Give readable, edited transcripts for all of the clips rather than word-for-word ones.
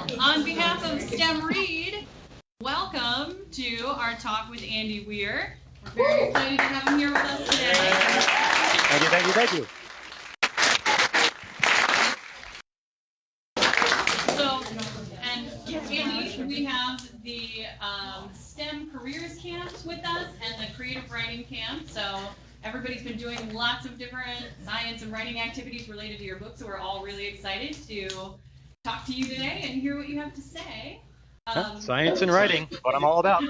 Well, on behalf of STEM Read, welcome to our talk with Andy Weir. We're very excited to have him here with us today. Thank you. So, and Andy, we have the STEM Careers Camp with us and the Creative Writing Camp. So everybody's been doing lots of different science and writing activities related to your book, so we're all really excited to talk to you today and hear what you have to say. Science and writing, what I'm all about.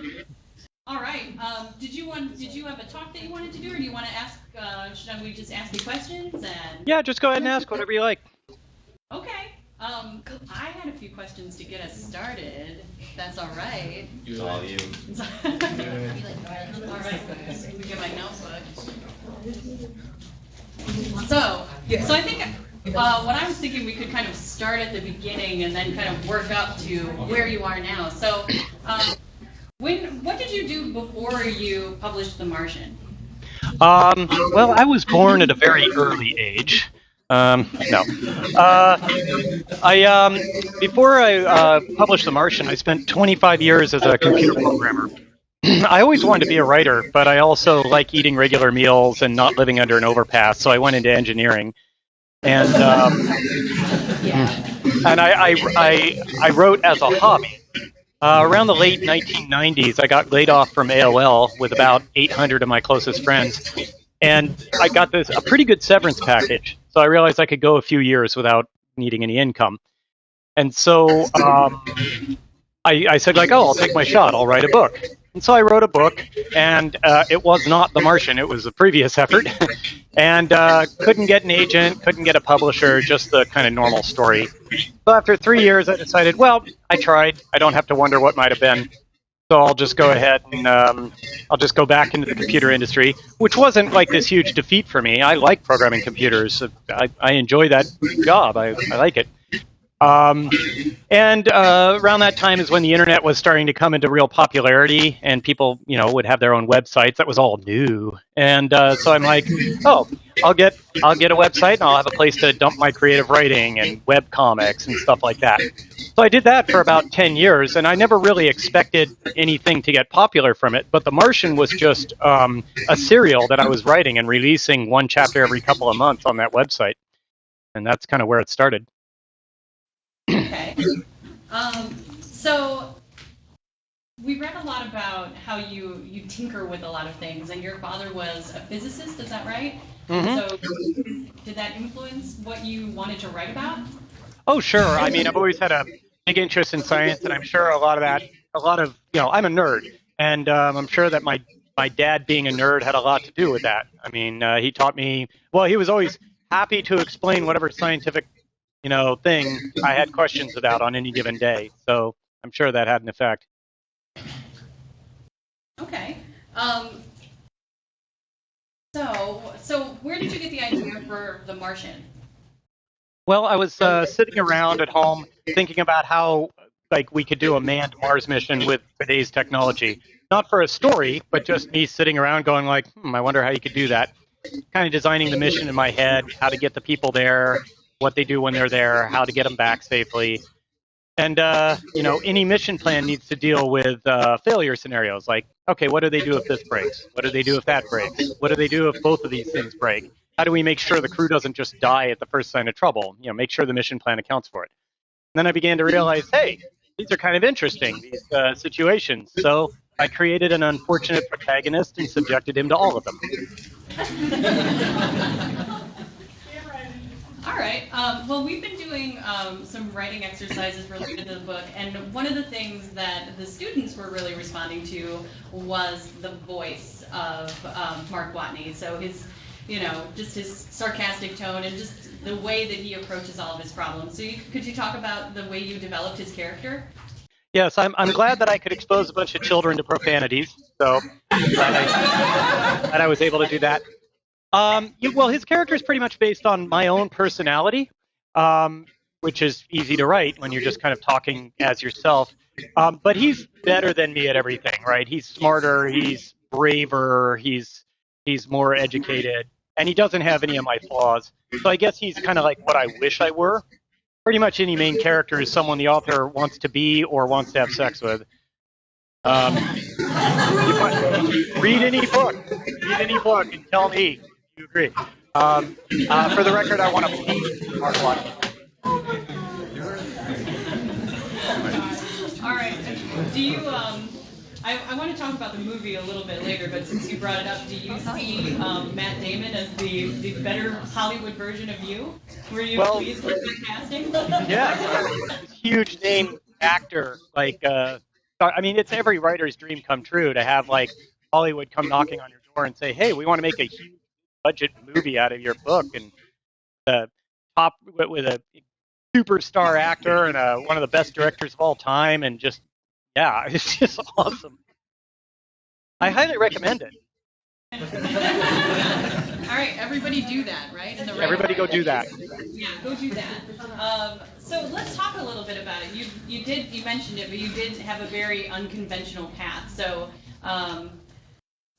All right. Did you have a talk that you wanted to do, or do you want to ask? Should we just ask you questions? And Yeah, just go ahead and ask whatever you like. Okay. I had a few questions to get us started. If that's all right. All you. All right. Let me get my notebook. So I think what I was thinking, we could kind of start at the beginning and then kind of work up to where you are now. So, what did you do before you published The Martian? Well, I was born at a very early age. Before I published The Martian, I spent 25 years as a computer programmer. I always wanted to be a writer, but I also like eating regular meals and not living under an overpass, so I went into engineering. And I wrote as a hobby. Around the late 1990s, I got laid off from AOL with about 800 of my closest friends, and I got a pretty good severance package. So I realized I could go a few years without needing any income. And so I said, I'll take my shot. I'll write a book. And so I wrote a book, and it was not The Martian. It was a previous effort. And couldn't get an agent, couldn't get a publisher, just the kind of normal story. So after 3 years, I decided, I tried. I don't have to wonder what might have been. So I'll just go ahead and I'll just go back into the computer industry, which wasn't like this huge defeat for me. I like programming computers. I enjoy that job. I like it. And around that time is when the internet was starting to come into real popularity, and people, would have their own websites. That was all new. And so I'm like, I'll get a website, and I'll have a place to dump my creative writing and web comics and stuff like that. So I did that for about 10 years, and I never really expected anything to get popular from it. But The Martian was just a serial that I was writing and releasing one chapter every couple of months on that website. And that's kind of where it started. Okay. So we read a lot about how you tinker with a lot of things, and your father was a physicist, is that right? Mm-hmm. So did that influence what you wanted to write about? Oh, sure. I mean, I've always had a big interest in science, and I'm sure I'm a nerd, and I'm sure that my dad being a nerd had a lot to do with that. I mean, he taught me, he was always happy to explain whatever scientific thing I had questions about on any given day. So I'm sure that had an effect. Okay. So where did you get the idea for The Martian? Well, I was sitting around at home thinking about how we could do a manned Mars mission with today's technology. Not for a story, but just me sitting around going I wonder how you could do that. Kind of designing the mission in my head, how to get the people there, what they do when they're there, how to get them back safely. And, any mission plan needs to deal with failure scenarios like, okay, what do they do if this breaks? What do they do if that breaks? What do they do if both of these things break? How do we make sure the crew doesn't just die at the first sign of trouble? Make sure the mission plan accounts for it. And then I began to realize, hey, these are kind of interesting, these situations. So I created an unfortunate protagonist and subjected him to all of them. All right. Well, we've been doing some writing exercises related to the book, and one of the things that the students were really responding to was the voice of Mark Watney. So his, just his sarcastic tone and just the way that he approaches all of his problems. So could you talk about the way you developed his character? Yes, I'm glad that I could expose a bunch of children to profanities. So that I was able to do that. His character is pretty much based on my own personality, which is easy to write when you're just kind of talking as yourself. But he's better than me at everything, right? He's smarter, he's braver, he's more educated, and he doesn't have any of my flaws. So I guess he's kind of like what I wish I were. pretty much any main character is someone the author wants to be or wants to have sex with. Read any book. Read any book and tell me if you agree. For the record, I want to beat Mark Watson. All right. Do you? I want to talk about the movie a little bit later, but since you brought it up, do you see Matt Damon as the better Hollywood version of you? Were you pleased with the casting? Yeah, huge name actor. Like, I mean, it's every writer's dream come true to have like Hollywood come knocking on your door and say, "Hey, we want to make a huge budget movie out of your book," and the top with a superstar actor and one of the best directors of all time, and just yeah, it's just awesome. I highly recommend it. All right, everybody do that, right? Everybody go do that. Yeah, go do that. So let's talk a little bit about it. You mentioned it, but you did have a very unconventional path. So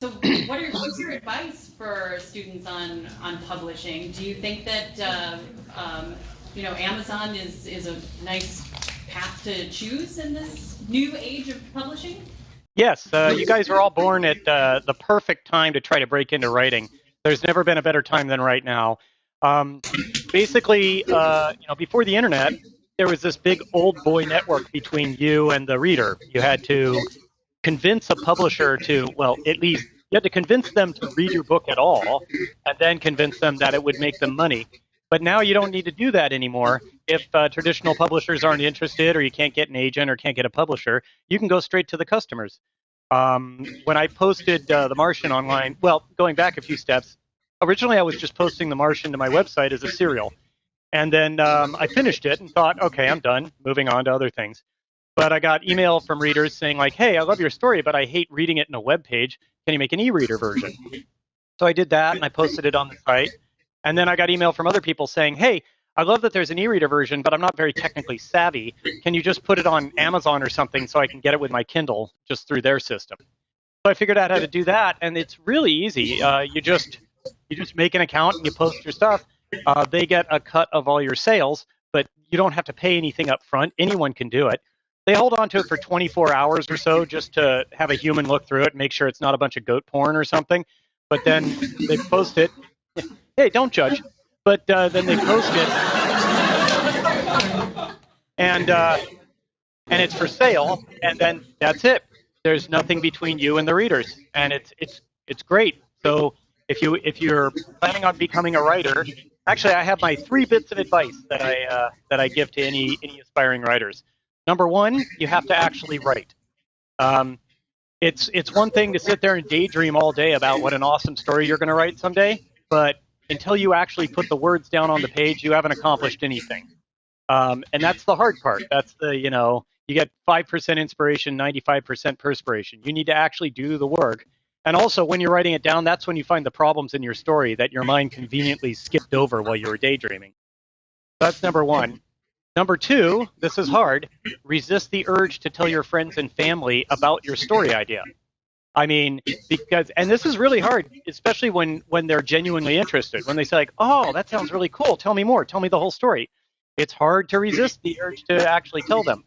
what's your advice for students on publishing? Do you think that Amazon is a nice path to choose in this new age of publishing? Yes, you guys are all born at the perfect time to try to break into writing. There's never been a better time than right now. Basically, before the internet, there was this big old boy network between you and the reader. You had to convince a publisher to, well, at least you had to convince them to read your book at all, and then convince them that it would make them money. But now you don't need to do that anymore. If traditional publishers aren't interested, or you can't get an agent or can't get a publisher, you can go straight to the customers. When I posted The Martian online, well, going back a few steps, originally I was just posting The Martian to my website as a serial. And then I finished it and thought, okay, I'm done, moving on to other things. But I got email from readers saying like, hey, I love your story, but I hate reading it in a web page. Can you make an e-reader version? So I did that, and I posted it on the site. And then I got email from other people saying, hey, I love that there's an e-reader version, but I'm not very technically savvy. Can you just put it on Amazon or something so I can get it with my Kindle just through their system? So I figured out how to do that, and it's really easy. You just make an account and you post your stuff. They get a cut of all your sales, but you don't have to pay anything up front. Anyone can do it. They hold on to it for 24 hours or so just to have a human look through it and make sure it's not a bunch of goat porn or something. But then they post it. Hey, don't judge. But then they post it, and it's for sale, and then that's it. There's nothing between you and the readers, and it's great. So if you're planning on becoming a writer, actually, I have my 3 bits of advice that I give to any aspiring writers. Number 1, you have to actually write. It's one thing to sit there and daydream all day about what an awesome story you're going to write someday, but until you actually put the words down on the page, you haven't accomplished anything. And that's the hard part. That's the, you get 5% inspiration, 95% perspiration. You need to actually do the work. And also, when you're writing it down, that's when you find the problems in your story that your mind conveniently skipped over while you were daydreaming. That's number 1. Number 2, this is hard. Resist the urge to tell your friends and family about your story idea. I mean, and this is really hard, especially when they're genuinely interested. When they say like, oh, that sounds really cool. Tell me more. Tell me the whole story. It's hard to resist the urge to actually tell them.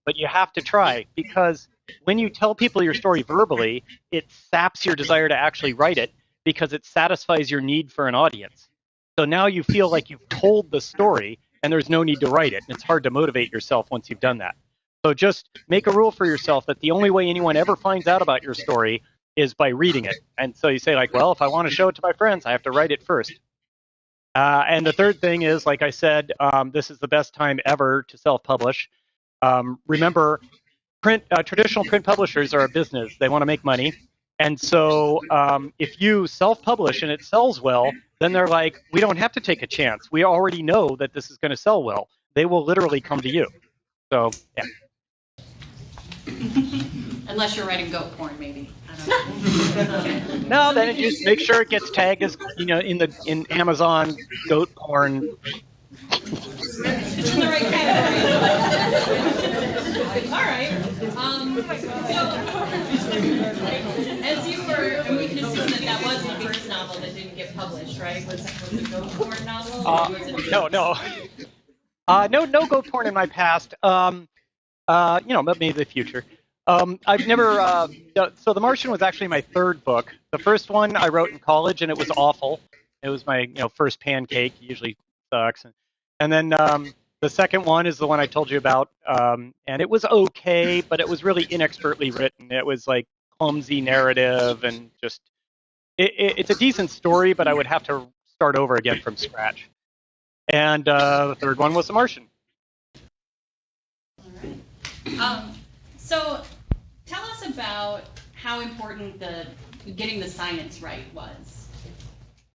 But you have to try, because when you tell people your story verbally, it saps your desire to actually write it because it satisfies your need for an audience. So now you feel like you've told the story and there's no need to write it. And it's hard to motivate yourself once you've done that. So just make a rule for yourself that the only way anyone ever finds out about your story is by reading it. And so you say like, well, if I want to show it to my friends, I have to write it first. And the third thing is, like I said, this is the best time ever to self-publish. Remember, traditional print publishers are a business. They want to make money. And so if you self-publish and it sells well, then they're like, we don't have to take a chance. We already know that this is going to sell well. They will literally come to you. So, yeah. Unless you're writing goat porn, maybe. I don't know. No, then you just make sure it gets tagged as, in Amazon goat porn. It's in the right category. All right. So, as you were, and we can assume that was the first novel that didn't get published, right? Was it a goat porn novel? No. No goat porn in my past. Maybe the future. I've never. So The Martian was actually my third book. The first one I wrote in college, and it was awful. It was my first pancake. Usually sucks. And then the second one is the one I told you about, and it was okay, but it was really inexpertly written. It was like clumsy narrative, and just it's a decent story, but I would have to start over again from scratch. And the third one was The Martian. All right. So tell us about how important getting the science right was.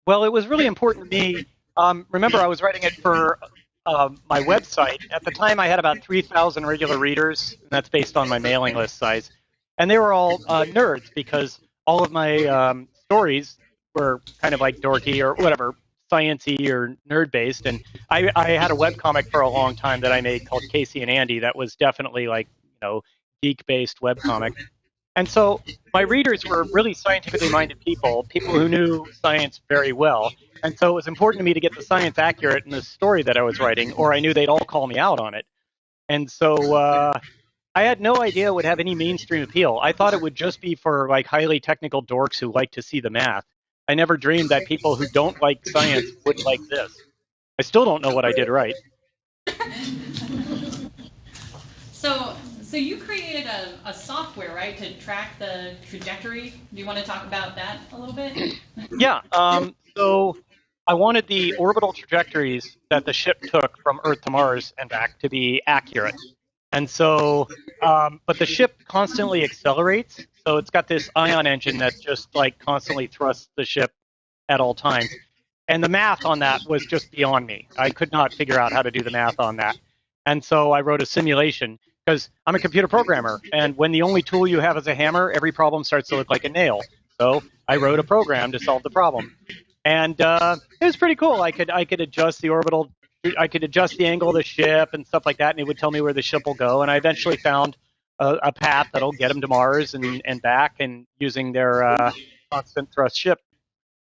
Well, it was really important to me. Remember, I was writing it for my website. At the time, I had about 3,000 regular readers, and that's based on my mailing list size. And they were all nerds because all of my stories were kind of like dorky or whatever, science-y or nerd-based. And I had a webcomic for a long time that I made called Casey and Andy that was definitely like, geek-based webcomic. And so my readers were really scientifically minded people who knew science very well. And so it was important to me to get the science accurate in the story that I was writing, or I knew they'd all call me out on it. And so I had no idea it would have any mainstream appeal. I thought it would just be for like highly technical dorks who like to see the math. I never dreamed that people who don't like science would like this. I still don't know what I did right. So you created a software, right, to track the trajectory. Do you want to talk about that a little bit? Yeah. So I wanted the orbital trajectories that the ship took from Earth to Mars and back to be accurate. And so, but the ship constantly accelerates. So it's got this ion engine that just like constantly thrusts the ship at all times. And the math on that was just beyond me. I could not figure out how to do the math on that. And so I wrote a simulation because I'm a computer programmer. And when the only tool you have is a hammer, every problem starts to look like a nail. So I wrote a program to solve the problem. And it was pretty cool. I could adjust the orbital, I could adjust the angle of the ship and stuff like that, and it would tell me where the ship will go. And I eventually found a path that'll get them to Mars and back, and using their constant thrust ship.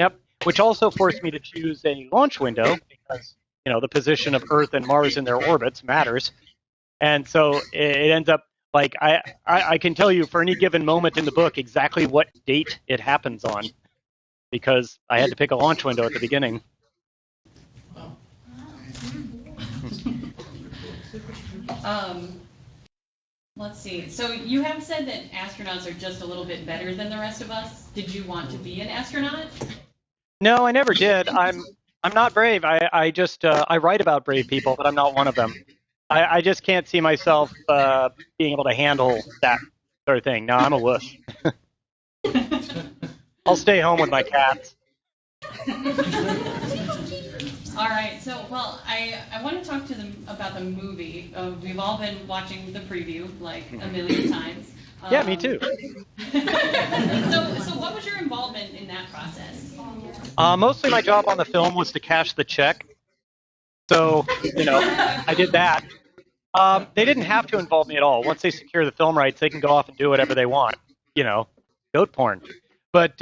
Yep. Which also forced me to choose a launch window because the position of Earth and Mars in their orbits matters. And so it ends up like I can tell you for any given moment in the book exactly what date it happens on, because I had to pick a launch window at the beginning. Let's see. So you have said that astronauts are just a little bit better than the rest of us. Did you want to be an astronaut? No, I never did. I'm not brave. I just I write about brave people, but I'm not one of them. I just can't see myself being able to handle that sort of thing. No, I'm a wuss. I'll stay home with my cats. All right. So, well, I want to talk to them about the movie. We've all been watching the preview like a million times. Yeah, me too. So what was your involvement in that process? Mostly my job on the film was to cash the check. So, I did that. They didn't have to involve me at all. Once they secure the film rights, they can go off and do whatever they want. Goat porn. But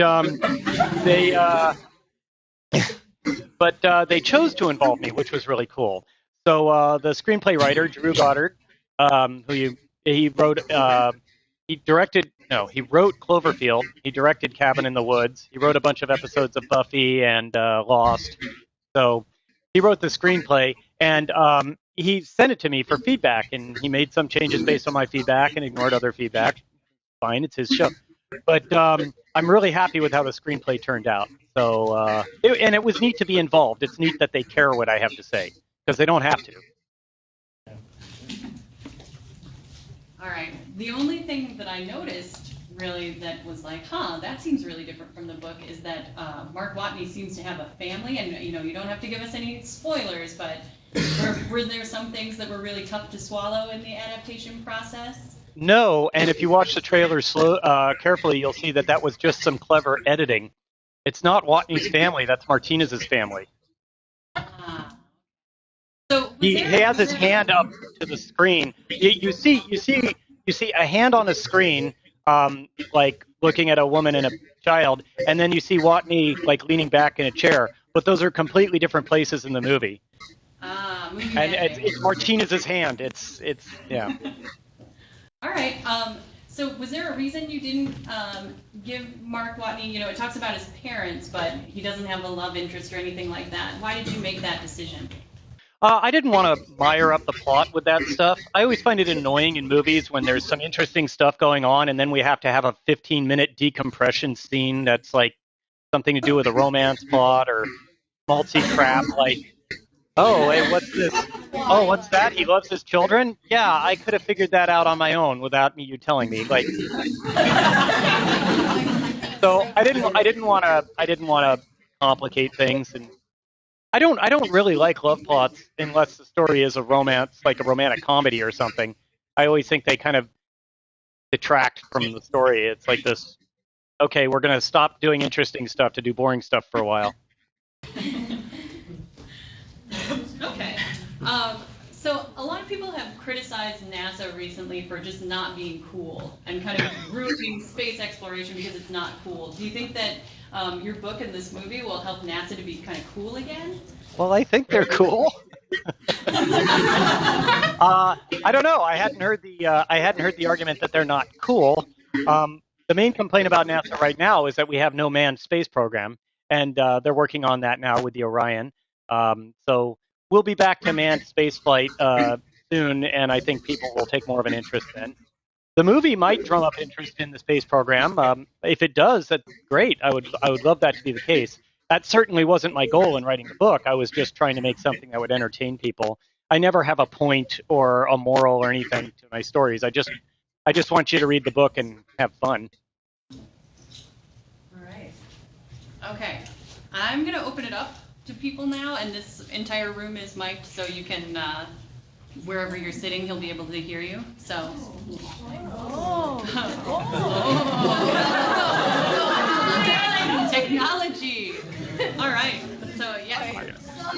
they chose to involve me, which was really cool. So the screenplay writer, Drew Goddard, he wrote Cloverfield. He directed Cabin in the Woods. He wrote a bunch of episodes of Buffy and Lost. So he wrote the screenplay, and he sent it to me for feedback, and he made some changes based on my feedback and ignored other feedback. Fine, it's his show. But I'm really happy with how the screenplay turned out. So it was neat to be involved. It's neat that they care what I have to say, because they don't have to. All right. The only thing that I noticed really that was like, that seems really different from the book is that Mark Watney seems to have a family, and you don't have to give us any spoilers, but were there some things that were really tough to swallow in the adaptation process? No, and if you watch the trailer carefully, you'll see that was just some clever editing. It's not Watney's family; that's Martinez's family. So he has his hand up to the screen. You see a hand on a screen, like looking at a woman and a child, and then you see Watney like leaning back in a chair. But those are completely different places in the movie. movie And magic. it's Martinez's hand. It's yeah. All right. So was there a reason you didn't give Mark Watney, it talks about his parents, but he doesn't have a love interest or anything like that. Why did you make that decision? I didn't want to mire up the plot with that stuff. I always find it annoying in movies when there's some interesting stuff going on, and then we have to have a 15-minute decompression scene that's like something to do with a romance plot or schmaltzy crap like, oh, hey, what's this? Oh, what's that? He loves his children? Yeah, I could have figured that out on my own without you telling me. Like, so I didn't want to complicate things, and I don't really like love plots unless the story is a romance, like a romantic comedy or something. I always think they kind of detract from the story. It's like this, okay, we're going to stop doing interesting stuff to do boring stuff for a while. Okay. So a lot of people have criticized NASA recently for just not being cool and kind of ruining space exploration because it's not cool. Do you think that your book and this movie will help NASA to be kind of cool again? Well, I think they're cool. I don't know. I hadn't heard the argument that they're not cool. The main complaint about NASA right now is that we have no manned space program, and they're working on that now with the Orion. So we'll be back to manned spaceflight soon, and I think people will take more of an interest then. The movie might drum up interest in the space program. If it does, that's great. I would love that to be the case. That certainly wasn't my goal in writing the book. I was just trying to make something that would entertain people. I never have a point or a moral or anything to my stories. I just want you to read the book and have fun. All right. Okay. I'm going to open it up to people now, and this entire room is mic'd, so you can, wherever you're sitting, he'll be able to hear you. So. Technology. All right. So yeah. So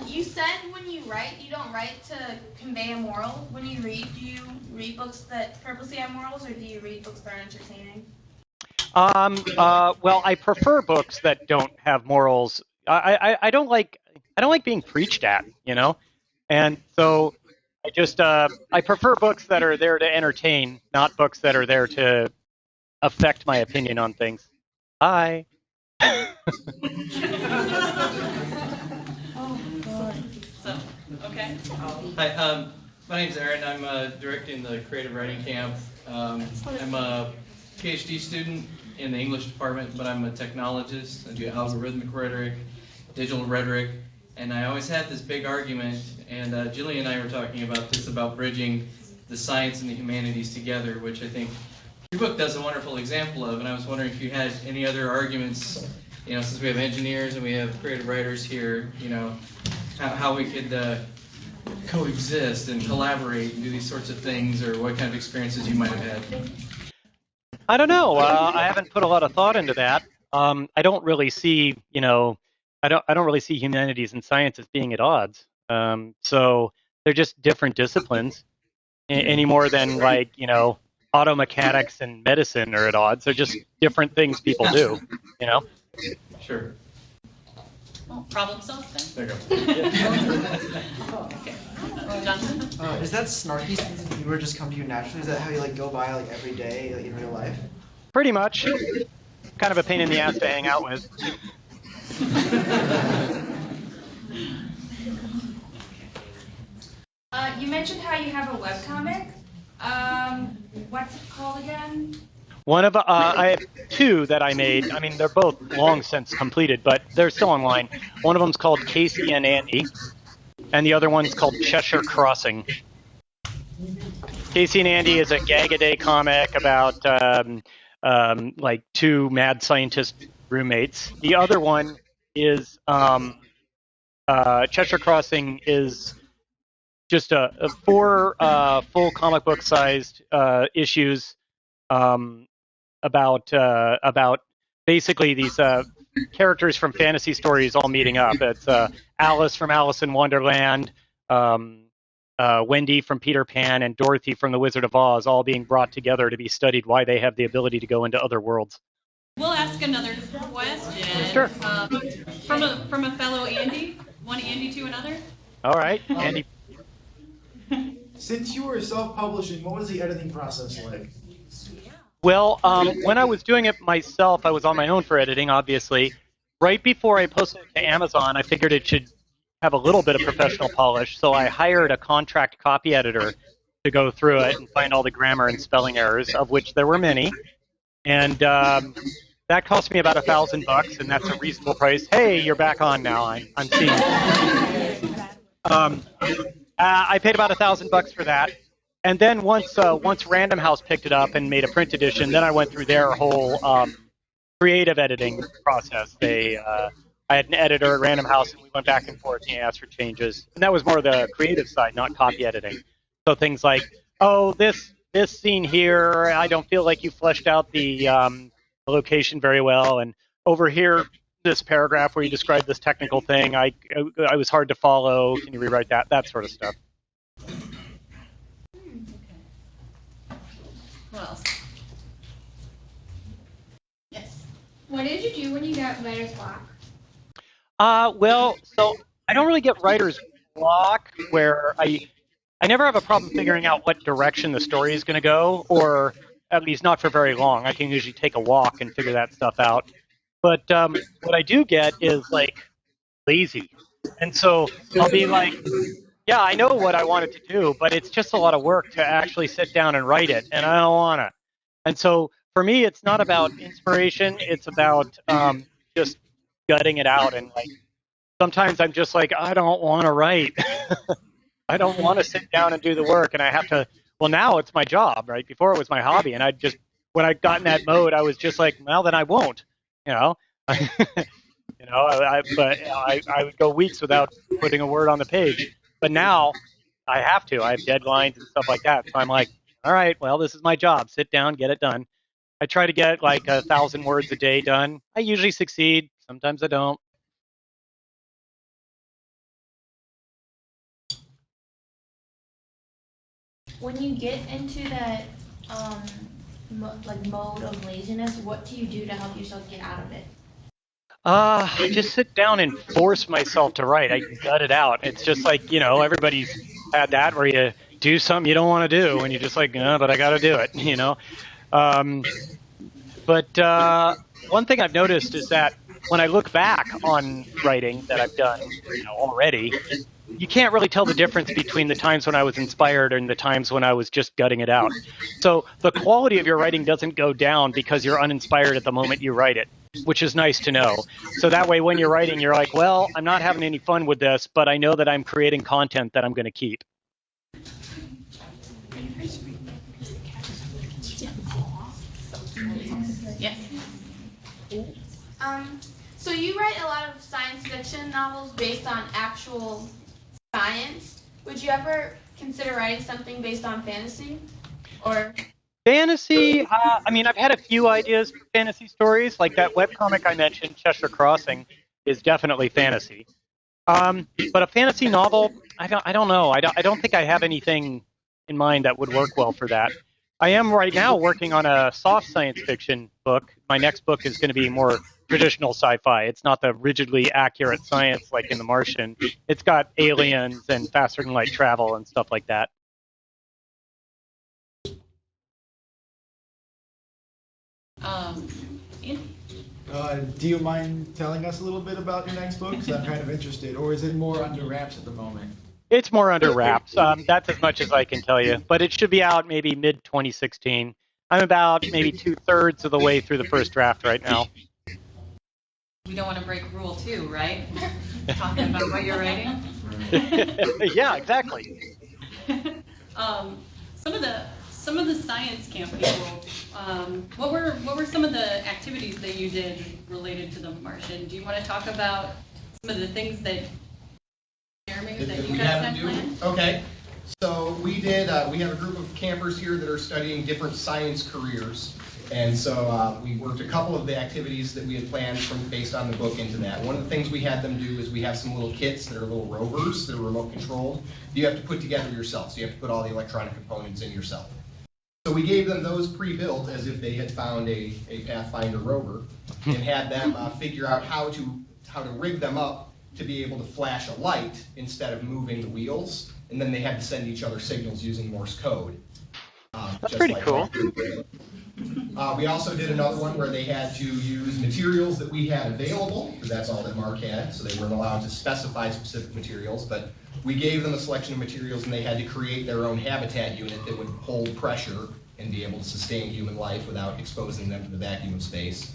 you said when you write, you don't write to convey a moral. When you read, do you read books that purposely have morals, or do you read books that are entertaining? Well, I prefer books that don't have morals. I don't like being preached at, and so I prefer books that are there to entertain, not books that are there to affect my opinion on things. Hi. So, okay. Hi, my name's Aaron. I'm directing the creative writing camp. I'm a PhD student in the English department, but I'm a technologist. I do algorithmic rhetoric, digital rhetoric, and I always had this big argument, and Gillian and I were talking about this, about bridging the science and the humanities together, which I think your book does a wonderful example of, and I was wondering if you had any other arguments, since we have engineers and we have creative writers here, how we could coexist and collaborate and do these sorts of things, or what kind of experiences you might have had. I don't know. I haven't put a lot of thought into that. I don't really see, I don't really see humanities and science as being at odds. So they're just different disciplines, any more than like, auto mechanics and medicine are at odds. They're just different things people do, Sure. Well, problem solved then. There you go. Okay. Johnson? Is that snarky since viewers just come to you naturally? Is that how you go by every day in real life? Pretty much. Kind of a pain in the ass to hang out with. You mentioned how you have a webcomic. What's it called again? I have two that I made. I mean, they're both long since completed, but they're still online. One of them's called Casey and Andy, and the other one's called Cheshire Crossing. Casey and Andy is a gag-a-day comic about like two mad scientist roommates. The other one is Cheshire Crossing is just a four full comic book sized issues about basically these characters from fantasy stories all meeting up. It's Alice from Alice in Wonderland, Wendy from Peter Pan, and Dorothy from The Wizard of Oz all being brought together to be studied why they have the ability to go into other worlds. We'll ask another question. Sure. From a fellow Andy. One Andy to another. All right, Andy. Since you were self-publishing, what was the editing process like? Well, when I was doing it myself, I was on my own for editing, obviously. Right before I posted it to Amazon, I figured it should have a little bit of professional polish, so I hired a contract copy editor to go through it and find all the grammar and spelling errors, of which there were many. And that cost me about $1,000, and that's a reasonable price. Hey, you're back on now. I'm seeing you. I paid about $1,000 for that. And then once Random House picked it up and made a print edition, then I went through their whole creative editing process. I had an editor at Random House, and we went back and forth, and he asked for changes. And that was more the creative side, not copy editing. So things like, oh, this scene here, I don't feel like you fleshed out the location very well, and over here, this paragraph where you describe this technical thing, I was hard to follow. Can you rewrite that? That sort of stuff. What else? Yes. What did you do when you got writer's block? Well, so I don't really get writer's block where I never have a problem figuring out what direction the story is going to go, or at least not for very long. I can usually take a walk and figure that stuff out. But what I do get is, like, lazy. And so I'll be like, yeah, I know what I wanted to do, but it's just a lot of work to actually sit down and write it, and I don't want to. And so for me, it's not about inspiration. It's about just gutting it out. And, like, sometimes I'm just like, I don't want to write. I don't want to sit down and do the work, and I have to. Well, now it's my job, right? Before it was my hobby, and when I got in that mode, I was just like, well, then I won't, you know. I would go weeks without putting a word on the page, but now I have to. I have deadlines and stuff like that, so I'm like, all right, well, this is my job. Sit down, get it done. I try to get like 1,000 words a day done. I usually succeed. Sometimes I don't. When you get into that mode of laziness, what do you do to help yourself get out of it? I just sit down and force myself to write. I gut it out. It's just like, everybody's had that where you do something you don't want to do, and you're just like, no, but I got to do it, But one thing I've noticed is that when I look back on writing that I've done already, you can't really tell the difference between the times when I was inspired and the times when I was just gutting it out. So the quality of your writing doesn't go down because you're uninspired at the moment you write it, which is nice to know. So that way when you're writing, you're like, well, I'm not having any fun with this, but I know that I'm creating content that I'm going to keep. Yes. So you write a lot of science fiction novels based on actual science. Would you ever consider writing something based on fantasy? Or Fantasy, I've had a few ideas for fantasy stories. Like that webcomic I mentioned, Cheshire Crossing, is definitely fantasy. But a fantasy novel, I don't know. I don't think I have anything in mind that would work well for that. I am right now working on a soft science fiction book. My next book is going to be more traditional sci-fi. It's not the rigidly accurate science like in The Martian. It's got aliens and faster than light travel and stuff like that. Do you mind telling us a little bit about your next book? Because I'm kind of interested. Or is it more under wraps at the moment? It's more under wraps. That's as much as I can tell you. But it should be out maybe mid-2016. I'm about maybe 2/3 of the way through the first draft right now. We don't want to break rule 2, right? Talking about what you're writing. Yeah, exactly. Some of the science camp people. What were some of the activities that you did related to The Martian? Do you want to talk about some of the things that Jeremy that you guys had planned? Okay. So we did. We have a group of campers here that are studying different science careers, and so we worked a couple of the activities that we had planned based on the book into that. One of the things we had them do is we have some little kits that are little rovers that are remote controlled. You have to put together yourself, so you have to put all the electronic components in yourself. So we gave them those pre-built as if they had found a Pathfinder rover, and had them figure out how to rig them up to be able to flash a light instead of moving the wheels, and then they had to send each other signals using Morse code. That's pretty cool. We also did another one where they had to use materials that we had available, because that's all that Mark had, so they weren't allowed to specify specific materials, but we gave them a selection of materials and they had to create their own habitat unit that would hold pressure and be able to sustain human life without exposing them to the vacuum of space.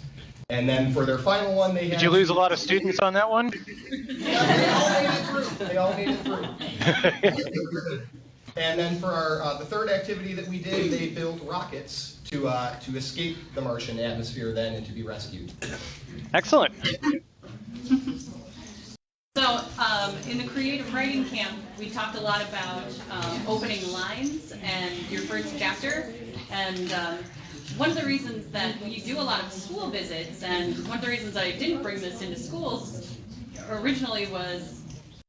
And then for their final one, they had... Did you lose a lot of students on that one? Yeah, they all made it through. And then for our the third activity that we did, they built rockets to escape the Martian atmosphere then and to be rescued. Excellent. So in the creative writing camp, we talked a lot about opening lines and your first chapter. And one of the reasons that you do a lot of school visits, and one of the reasons I didn't bring this into schools originally was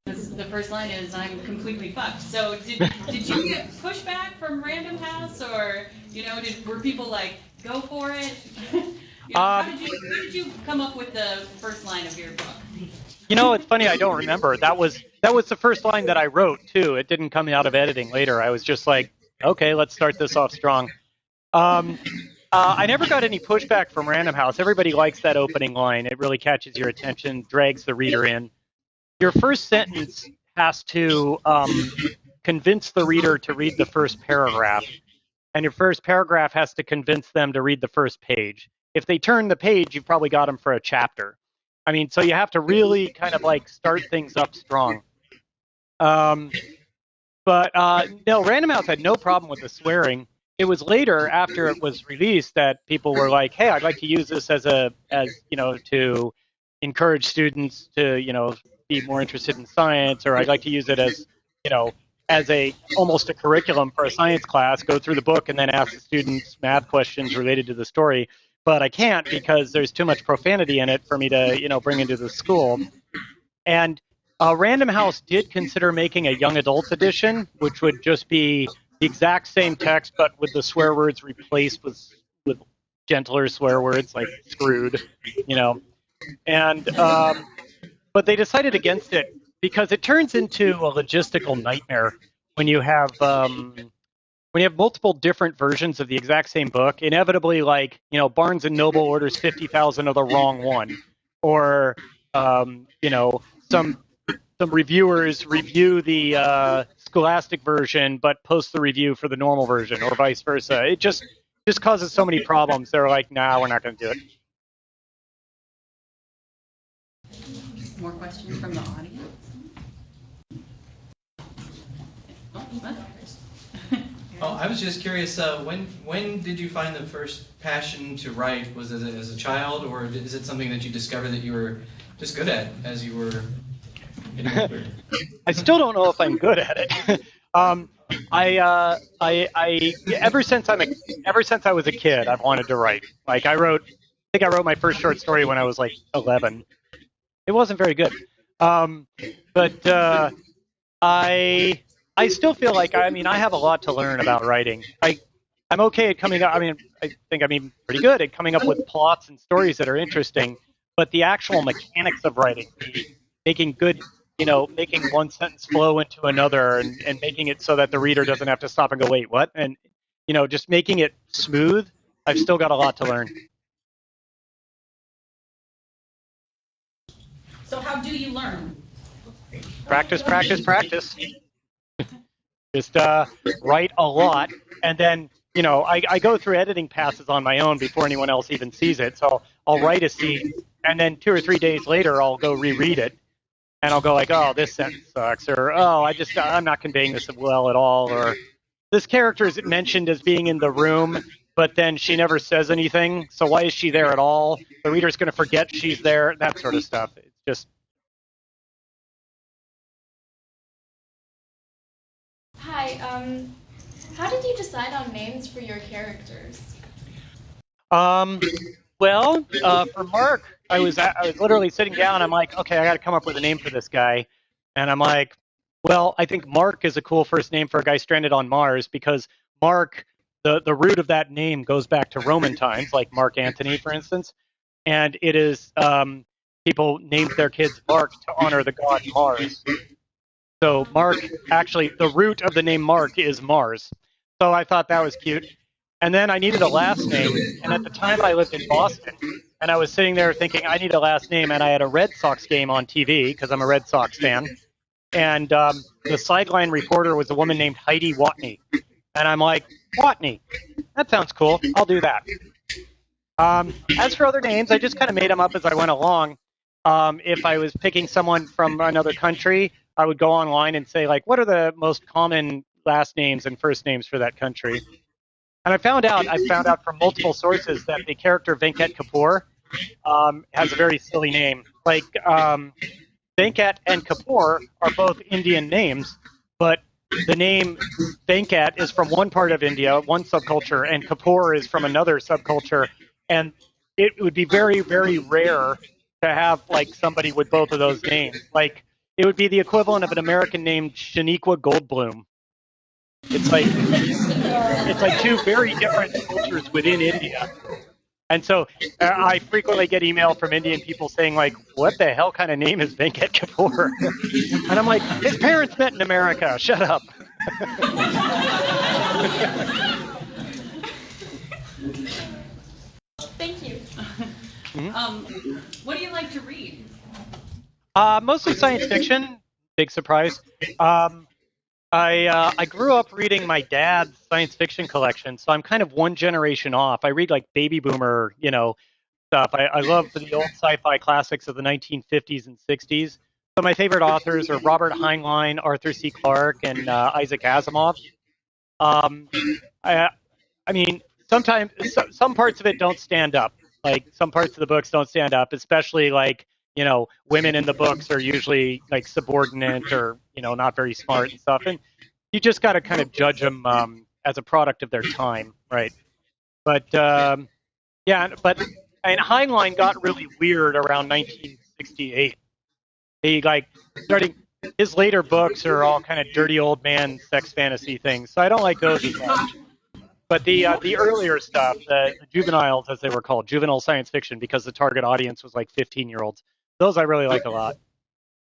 the first line is, "I'm completely fucked." So did you get pushback from Random House, or were people like, "Go for it"? How did you come up with the first line of your book? It's funny, I don't remember. That was the first line that I wrote too. It didn't come out of editing later. I was just like, okay, let's start this off strong. I never got any pushback from Random House. Everybody likes that opening line. It really catches your attention, drags the reader in. Your first sentence has to convince the reader to read the first paragraph, and your first paragraph has to convince them to read the first page. If they turn the page, you've probably got them for a chapter. I mean, so you have to really kind of like start things up strong. No, Random House had no problem with the swearing. It was later, after it was released, that people were like, "Hey, I'd like to use this as to encourage students to be more interested in science," or "I'd like to use it as almost a curriculum for a science class. Go through the book and then ask the students math questions related to the story." But I can't because there's too much profanity in it for me to bring into the school. And Random House did consider making a young adult edition, which would just be the exact same text, but with the swear words replaced with gentler swear words like screwed, And but they decided against it because it turns into a logistical nightmare when you have multiple different versions of the exact same book. Inevitably, Barnes and Noble orders 50,000 of the wrong one, or some reviewers review the Scholastic version but post the review for the normal version, or vice versa. It just causes so many problems. They're like, "Nah, we're not going to do it." More questions from the audience? I was just curious, when did you find the first passion to write? Was it as a child, or is it something that you discovered that you were just good at as you were getting older? I still don't know if I'm good at it. Ever since I was a kid, I've wanted to write. I think I wrote my first short story when I was 11. It wasn't very good, but I still feel like I have a lot to learn about writing. I'm okay at coming up. I think I'm pretty good at coming up with plots and stories that are interesting. But the actual mechanics of writing, making one sentence flow into another, and making it so that the reader doesn't have to stop and go, "Wait, what?" And just making it smooth. I've still got a lot to learn. So how do you learn? Practice. Just write a lot, and then I go through editing passes on my own before anyone else even sees it. So I'll write a scene, and then 2 or 3 days later I'll go reread it, and I'll go like, "Oh, this sentence sucks," or "Oh, I'm not conveying this well at all," or "This character is mentioned as being in the room, but then she never says anything. So why is she there at all? The reader's going to forget she's there." That sort of stuff. It's just. Hi, how did you decide on names for your characters? Well, for Mark, I was literally sitting down. I'm like, okay, I got to come up with a name for this guy, and I'm like, well, I think Mark is a cool first name for a guy stranded on Mars, because Mark, the root of that name goes back to Roman times, like Mark Antony, for instance, and it is people named their kids Mark to honor the god Mars. So Mark, actually, the root of the name Mark is Mars. So I thought that was cute. And then I needed a last name. And at the time I lived in Boston. And I was sitting there thinking, I need a last name. And I had a Red Sox game on TV because I'm a Red Sox fan. And the sideline reporter was a woman named Heidi Watney. And I'm like, Watney, that sounds cool. I'll do that. As for other names, I just kind of made them up as I went along. If I was picking someone from another country, I would go online and say, like, what are the most common last names and first names for that country? And I found out from multiple sources that the character Venkat Kapoor has a very silly name. Like, Venkat and Kapoor are both Indian names, but the name Venkat is from one part of India, one subculture, and Kapoor is from another subculture. And it would be very, very rare to have, like, somebody with both of those names. Like, it would be the equivalent of an American named Shaniqua Goldblum. It's like two very different cultures within India. And so I frequently get email from Indian people saying, like, what the hell kind of name is Venkat Kapoor? And I'm like, his parents met in America. Shut up. Thank you. What do you like to read? Mostly science fiction. Big surprise. I grew up reading my dad's science fiction collection, so I'm kind of one generation off. I read like baby boomer, stuff. I love the old sci-fi classics of the 1950s and 60s. So my favorite authors are Robert Heinlein, Arthur C. Clarke, and Isaac Asimov. I mean, sometimes some parts of it don't stand up. Like, some parts of the books don't stand up, especially like, women in the books are usually like subordinate or, not very smart and stuff. And you just got to kind of judge them as a product of their time, right? But and Heinlein got really weird around 1968. He starting his later books are all kind of dirty old man sex fantasy things, so I don't like those as much. But the earlier stuff, the juveniles, as they were called, juvenile science fiction, because the target audience was like 15-year-olds, those I really like a lot,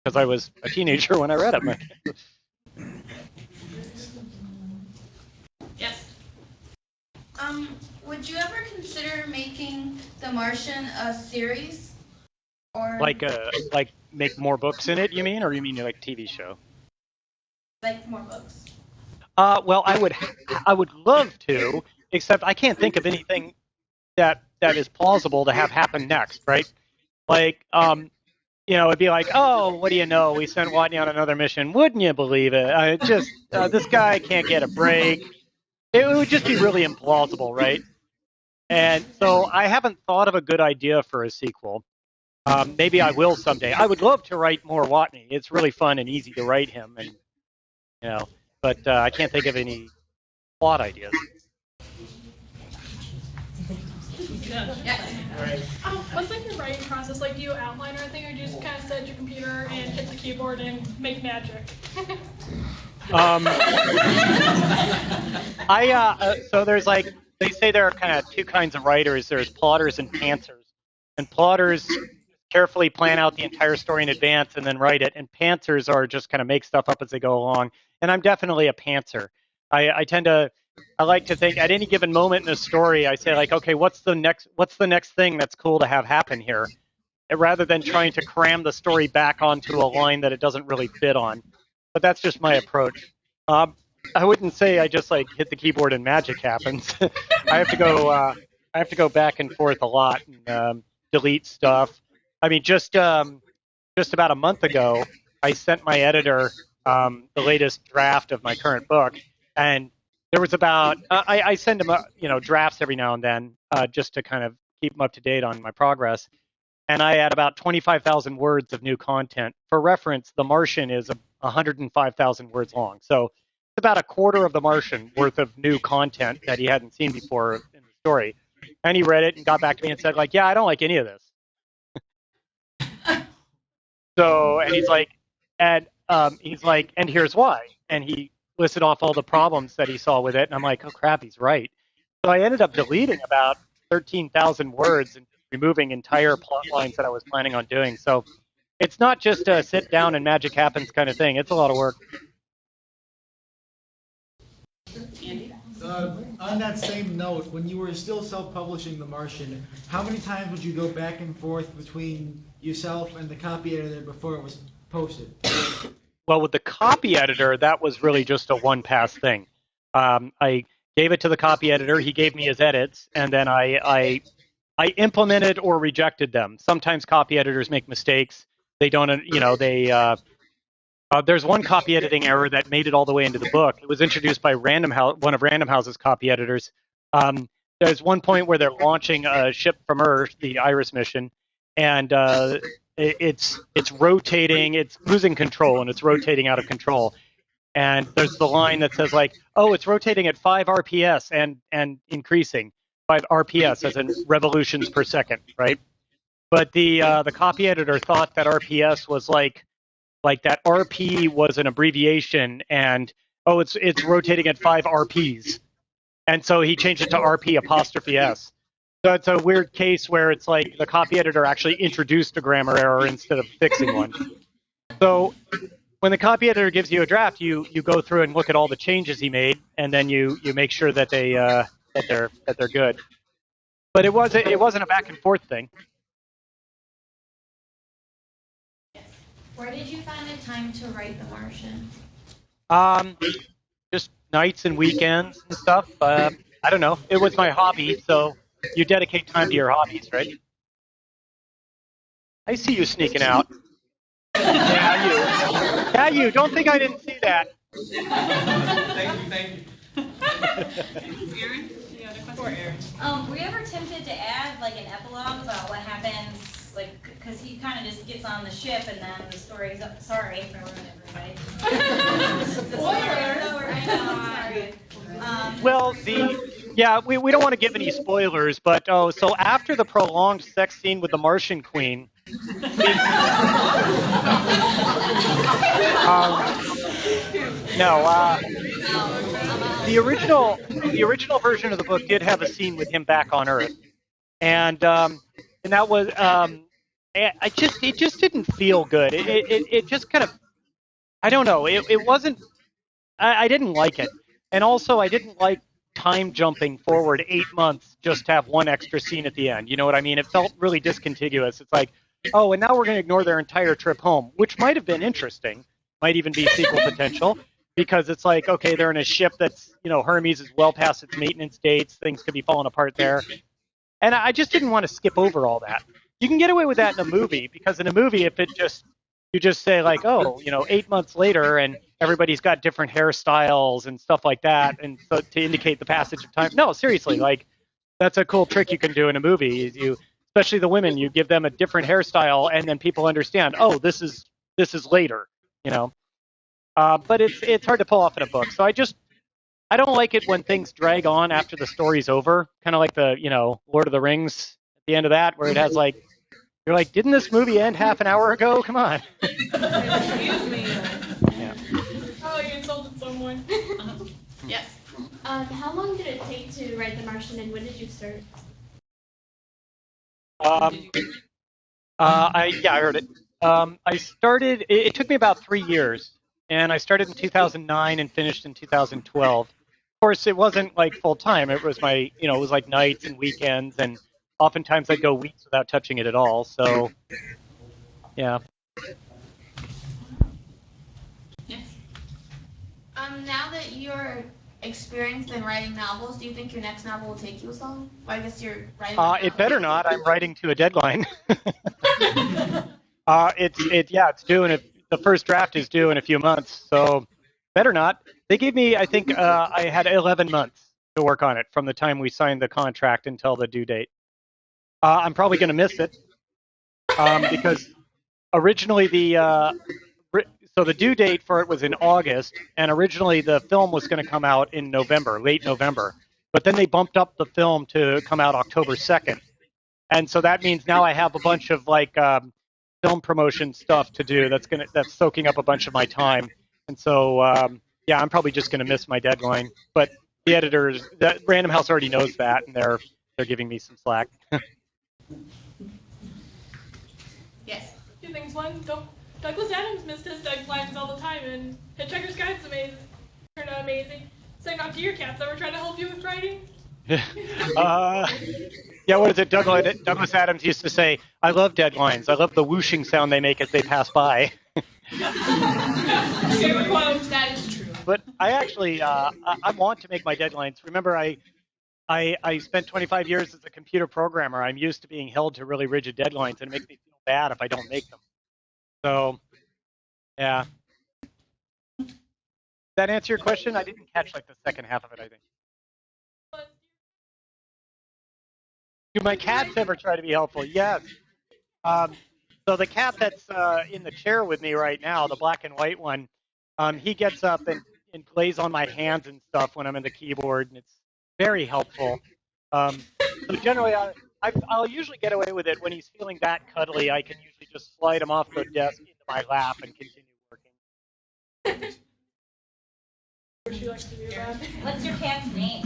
because I was a teenager when I read them. Yes. Would you ever consider making The Martian a series? Or Like make more books in it, you mean, or you mean like TV show? like more books? Well, I would love to, except I can't think of anything that is plausible to have happen next, right? Like, it'd be like, oh, what do you know? We sent Watney on another mission. Wouldn't you believe it? This guy can't get a break. It would just be really implausible, right? And so I haven't thought of a good idea for a sequel. Maybe I will someday. I would love to write more Watney. It's really fun and easy to write him, and but I can't think of any plot ideas. What's like your writing process? Like, do you outline or anything, or do you just kind of sit at your computer and hit the keyboard and make magic? So there's like, they say there are kind of two kinds of writers. There's plotters and pantsers. And plotters carefully plan out the entire story in advance and then write it. And pantsers are just kind of make stuff up as they go along. And I'm definitely a pantser. I like to think at any given moment in a story, I say like, okay, what's the next thing that's cool to have happen here? Rather than trying to cram the story back onto a line that it doesn't really fit on. But that's just my approach. I wouldn't say I just like hit the keyboard and magic happens. I have to go back and forth a lot and delete stuff. I mean, just about a month ago, I sent my editor the latest draft of my current book, and there was about I send him drafts every now and then just to kind of keep him up to date on my progress. And I had about 25,000 words of new content. For reference, The Martian is 105,000 words long. So it's about a quarter of The Martian worth of new content that he hadn't seen before in the story. And he read it and got back to me and said, like, yeah, I don't like any of this. So, and he's like, and here's why. And he listed off all the problems that he saw with it. And I'm like, oh, crap, he's right. So I ended up deleting about 13,000 words and removing entire plot lines that I was planning on doing. So it's not just a sit down and magic happens kind of thing. It's a lot of work. On that same note, when you were still self-publishing The Martian, how many times would you go back and forth between yourself and the copy editor before it was posted? Well, with the copy editor, that was really just a one-pass thing. I gave it to the copy editor. He gave me his edits, and then I implemented or rejected them. Sometimes copy editors make mistakes. They don't, there's one copy editing error that made it all the way into the book. It was introduced by one of Random House's copy editors. There's one point where they're launching a ship from Earth, the Iris mission, and it's rotating, it's losing control, and it's rotating out of control. And there's the line that says like, oh, it's rotating at 5 RPS and increasing 5 RPS as in revolutions per second, right? But the copy editor thought that RPS was like that RP was an abbreviation, and oh, it's rotating at 5 RPs, and so he changed it to RP apostrophe S. So it's a weird case where it's like the copy editor actually introduced a grammar error instead of fixing one. So when the copy editor gives you a draft, you go through and look at all the changes he made, and then you make sure that they're good. But it wasn't a back and forth thing. Where did you find the time to write The Martian? Just nights and weekends and stuff. I don't know. It was my hobby, so you dedicate time to your hobbies, right? I see you sneaking out. Yeah, you. Don't think I didn't see that. Thank you. Aaron? Yeah, the question. Aaron. Were you ever tempted to add like an epilogue about what happens, like, because he kind of just gets on the ship and then the story's up. Sorry for ruining everybody. Well, we don't want to give any spoilers, but so after the prolonged sex scene with the Martian Queen, the original version of the book did have a scene with him back on Earth, and that was it just didn't feel good. It just kind of, I don't know. It wasn't. I didn't like it, and also I didn't like time jumping forward 8 months just to have one extra scene at the end. You know what I mean? It felt really discontiguous. It's like, oh, and now we're going to ignore their entire trip home, which might have been interesting, might even be sequel potential, because it's like, okay, they're in a ship that's, Hermes is well past its maintenance dates, things could be falling apart there. And I just didn't want to skip over all that. You can get away with that in a movie, because in a movie, if you just say like, oh, 8 months later, and everybody's got different hairstyles and stuff like that, and so to indicate the passage of time. No, seriously, like that's a cool trick you can do in a movie. Especially the women, you give them a different hairstyle, and then people understand. Oh, this is later, But it's hard to pull off in a book. So I don't like it when things drag on after the story's over, kind of like the Lord of the Rings at the end of that, where it has like. You're like, didn't this movie end half an hour ago? Come on. Excuse me. Yeah. Oh, you insulted someone. Yes. How long did it take to write The Martian, and when did you start? I heard it. I started. It took me about 3 years, and I started in 2009 and finished in 2012. Of course, it wasn't like full time. It was it was like nights and weekends, and oftentimes I'd go weeks without touching it at all. So, yeah. Yes. Now that you're experienced in writing novels, do you think your next novel will take you as long? Well, I guess you're writing. It better not. I'm writing to a deadline. It's due in the first draft is due in a few months, so better not. They gave me, I think, I had 11 months to work on it from the time we signed the contract until the due date. I'm probably going to miss it because originally the due date for it was in August, and originally the film was going to come out in November, late November. But then they bumped up the film to come out October 2nd, and so that means now I have a bunch of film promotion stuff to do. That's soaking up a bunch of my time, and so I'm probably just going to miss my deadline. But the editors, Random House already knows that, and they're giving me some slack. Yes. Two things. One, Douglas Adams missed his deadlines all the time, and Hitchhiker's Guide's amazing. Turned out amazing. Second off, do your cats ever try to help you with writing? Yeah, what is it? Douglas Adams used to say, "I love deadlines. I love the whooshing sound they make as they pass by." Favorite quote. That is true. But I actually, I want to make my deadlines. Remember, I spent 25 years as a computer programmer. I'm used to being held to really rigid deadlines, and it makes me feel bad if I don't make them. So, yeah. Does that answer your question? I didn't catch like the second half of it, I think. Do my cats ever try to be helpful? Yes. So the cat that's in the chair with me right now, the black and white one, he gets up and plays on my hands and stuff when I'm in the keyboard, and it's very helpful. So generally, I'll usually get away with it when he's feeling that cuddly. I can usually just slide him off the desk into my lap and continue working. What's your cat's name?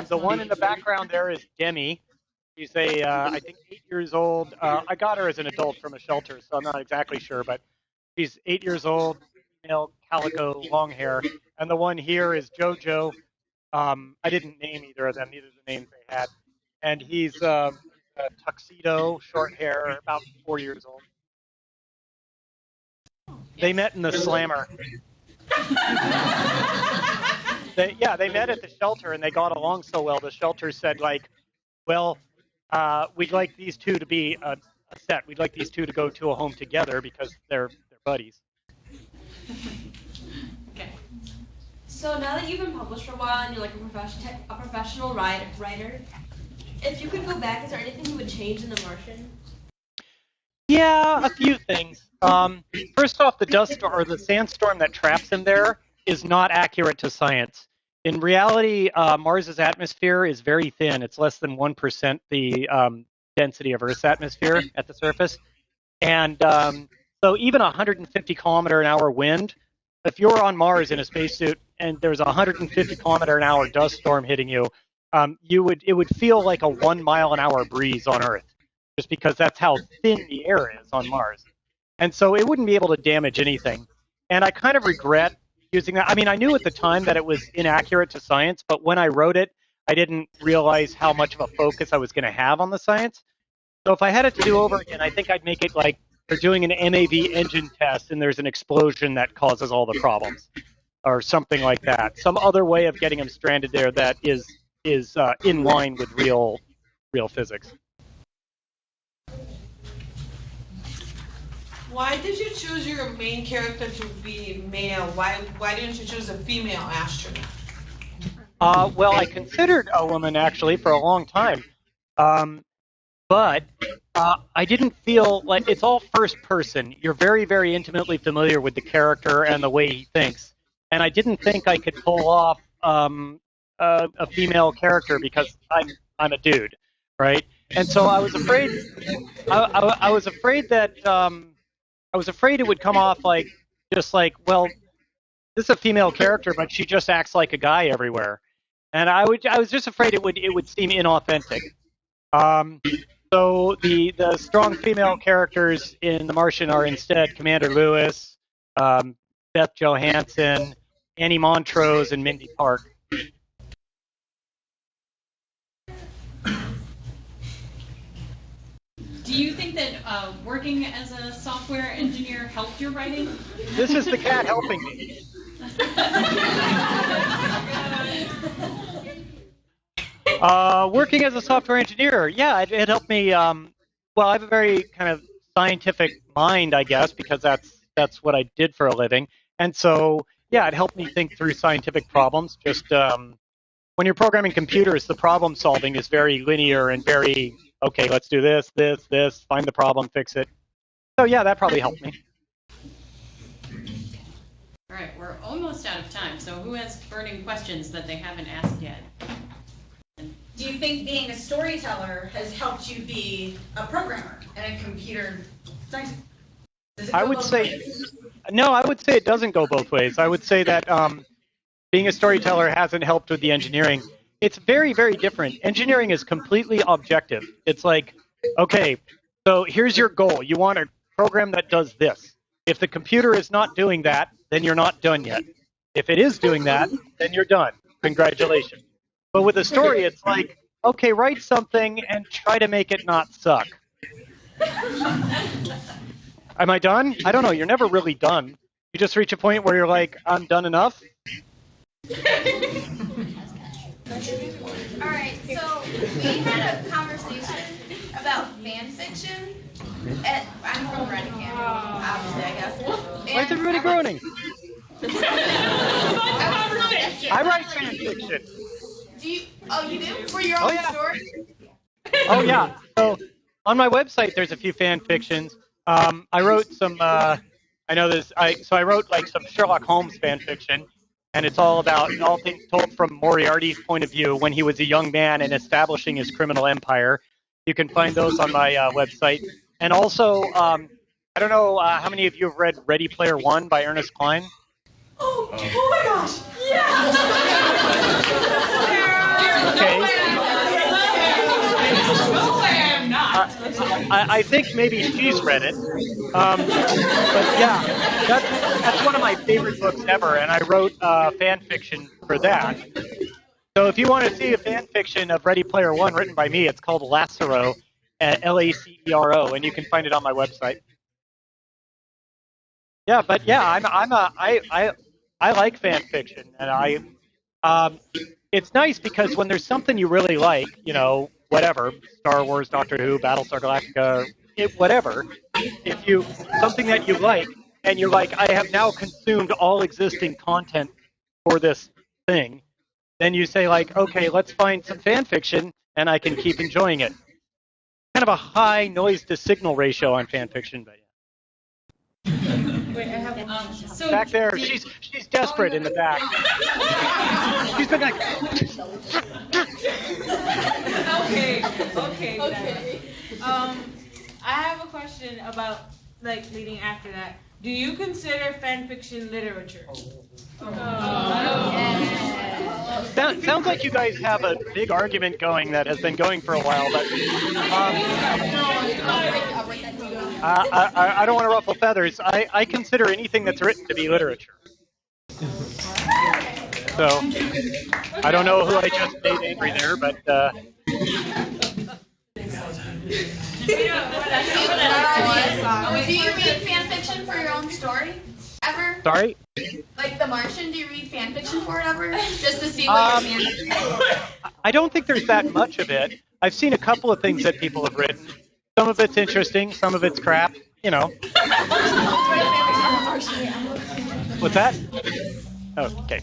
The one in the background there is Demi. She's I think 8 years old. I got her as an adult from a shelter, so I'm not exactly sure, but she's 8 years old, female, calico, long hair. And the one here is Jojo. I didn't name either of them, neither of the names they had. And he's a tuxedo, short hair, about 4 years old. They met in the slammer. They met at the shelter, and they got along so well. The shelter said, like, well, we'd like these two to be a set. We'd like these two to go to a home together because they're buddies. Okay. So now that you've been published for a while and you're like a professional writer, if you could go back, is there anything you would change in The Martian? Yeah, a few things. First off, the dust or the sandstorm that traps him there is not accurate to science. In reality, Mars's atmosphere is very thin. It's less than 1% the density of Earth's atmosphere at the surface. And so even a 150 kilometer an hour wind, if you're on Mars in a spacesuit and there's a 150 kilometer an hour dust storm hitting you, it would feel like a 1 mile an hour breeze on Earth, just because that's how thin the air is on Mars. And so it wouldn't be able to damage anything. And I kind of regret using that. I mean, I knew at the time that it was inaccurate to science, but when I wrote it, I didn't realize how much of a focus I was going to have on the science. So if I had it to do over again, I think I'd make it like they're doing an MAV engine test and there's an explosion that causes all the problems, or something like that. Some other way of getting them stranded there that is in line with real physics. Why did you choose your main character to be male? Why didn't you choose a female astronaut? Well, I considered a woman actually for a long time, but I didn't feel like it's all first person. You're very, very intimately familiar with the character and the way he thinks, and I didn't think I could pull off a female character because I'm a dude, right? And so I was afraid. I was afraid that. I was afraid it would come off like, just like, well, this is a female character, but she just acts like a guy everywhere, and I was just afraid it would seem inauthentic. So the strong female characters in The Martian are instead Commander Lewis, Beth Johansson, Annie Montrose, and Mindy Park. Do you think that working as a software engineer helped your writing? This is the cat helping me. Working as a software engineer, yeah, it helped me. Well, I have a very kind of scientific mind, I guess, because that's what I did for a living. And so, yeah, it helped me think through scientific problems. Just when you're programming computers, the problem solving is very linear and very, okay, let's do this, find the problem, fix it. So yeah, that probably helped me. All right, we're almost out of time. So who has burning questions that they haven't asked yet? Do you think being a storyteller has helped you be a programmer and a computer scientist? I would say, no, I would say it doesn't go both ways. I would say that being a storyteller hasn't helped with the engineering. It's very, very different. Engineering is completely objective. It's like okay, so here's your goal. You want a program that does this. If the computer is not doing that, then you're not done yet. If it is doing that, then you're done. Congratulations. But with a story, it's like, okay, write something and try to make it not suck. Am I done? I don't know. You're never really done. You just reach a point where you're like, I'm done enough. Alright, so we had a conversation about fan fiction. I'm from Reading, obviously, I guess. Why is everybody groaning? I write fan fiction. Do you? Oh, you do? For your own story? Oh, yeah. So on my website, there's a few fan fictions. I wrote some, I wrote like some Sherlock Holmes fan fiction, and it's all about all things told from Moriarty's point of view when he was a young man and establishing his criminal empire. You can find those on my website. And also, I don't know how many of you have read Ready Player One by Ernest Cline? Oh my gosh! Yeah! I think maybe she's read it. But yeah, that's one of my favorite books ever, and I wrote fan fiction for that. So if you want to see a fan fiction of Ready Player One written by me, it's called Lacero, Lacero, and you can find it on my website. Yeah, but yeah, I like fan fiction, and it's nice because when there's something you really like, you know, whatever, Star Wars, Doctor Who, Battlestar Galactica, whatever, if you, something that you like, and you're like, I have now consumed all existing content for this thing, then you say like, okay, let's find some fan fiction, and I can keep enjoying it. Kind of a high noise to signal ratio on fan fiction, but yeah. Wait, I have so back there, she's desperate in the back. She's been like. Okay. I have a question about like leading after that. Do you consider fan fiction literature? Sounds like you guys have a big argument going that has been going for a while, but I don't want to ruffle feathers. I consider anything that's written to be literature. So I don't know who I just made angry there, but. Do you read fan fiction for your own story? Ever? Sorry? Like The Martian, do you read fan fiction for it ever? Just to see what your fan fiction is? I don't think there's that much of it. I've seen a couple of things that people have written. Some of it's interesting, some of it's crap, you know. What's that? Okay.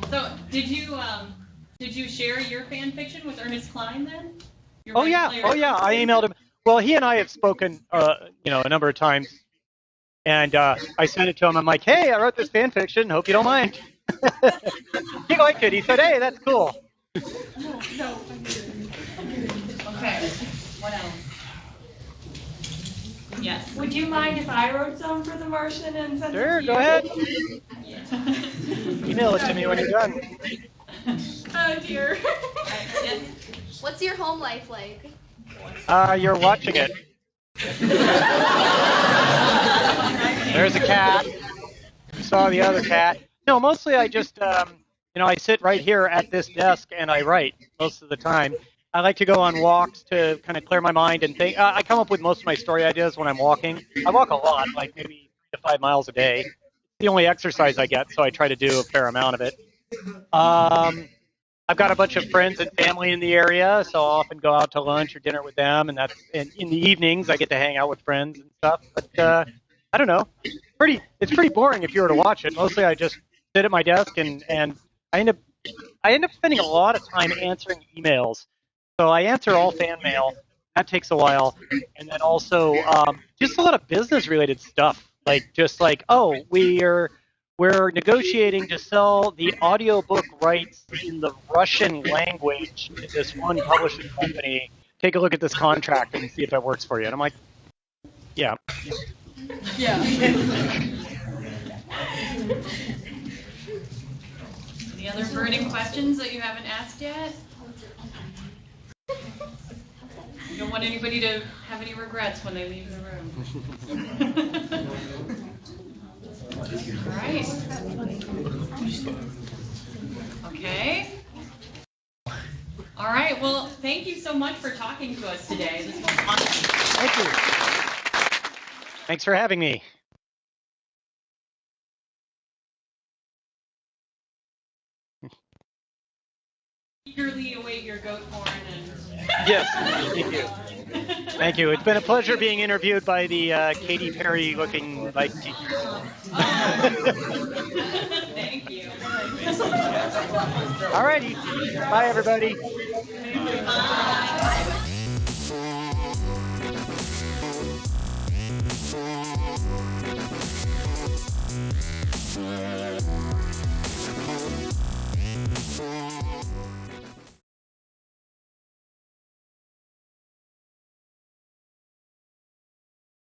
So did you share your fan fiction with Ernest Cline then? Oh yeah. I emailed him. Well, he and I have spoken, a number of times, and I sent it to him. I'm like, hey, I wrote this fan fiction. Hope you don't mind. He liked it. He said, hey, that's cool. Okay. What else? Yes. Would you mind if I wrote some for The Martian and sent it to you? Sure, go ahead. Email it to me when you're done. Oh dear. What's your home life like? You're watching it. There's a cat. You saw the other cat. No, mostly I just, I sit right here at this desk and I write most of the time. I like to go on walks to kind of clear my mind and think. I come up with most of my story ideas when I'm walking. I walk a lot, like maybe 3 to 5 miles a day. It's the only exercise I get, so I try to do a fair amount of it. I've got a bunch of friends and family in the area, so I'll often go out to lunch or dinner with them, and that's in the evenings I get to hang out with friends and stuff. But I don't know. It's pretty boring if you were to watch it. Mostly I just sit at my desk and I end up spending a lot of time answering emails. So I answer all fan mail. That takes a while. And then also just a lot of business-related stuff. We're negotiating to sell the audiobook rights in the Russian language to this one publishing company. Take a look at this contract and see if that works for you. And I'm like, yeah. Yeah. Any other burning questions that you haven't asked yet? want anybody to have any regrets when they leave the room. All right. Okay. All right. Well, thank you so much for talking to us today. This was awesome. Thank you. Thanks for having me. Eagerly await your goat horn and. Yes, thank you. Thank you. It's been a pleasure being interviewed by the Katy Perry-looking like teacher. Thank you. All righty. Bye, everybody. Bye.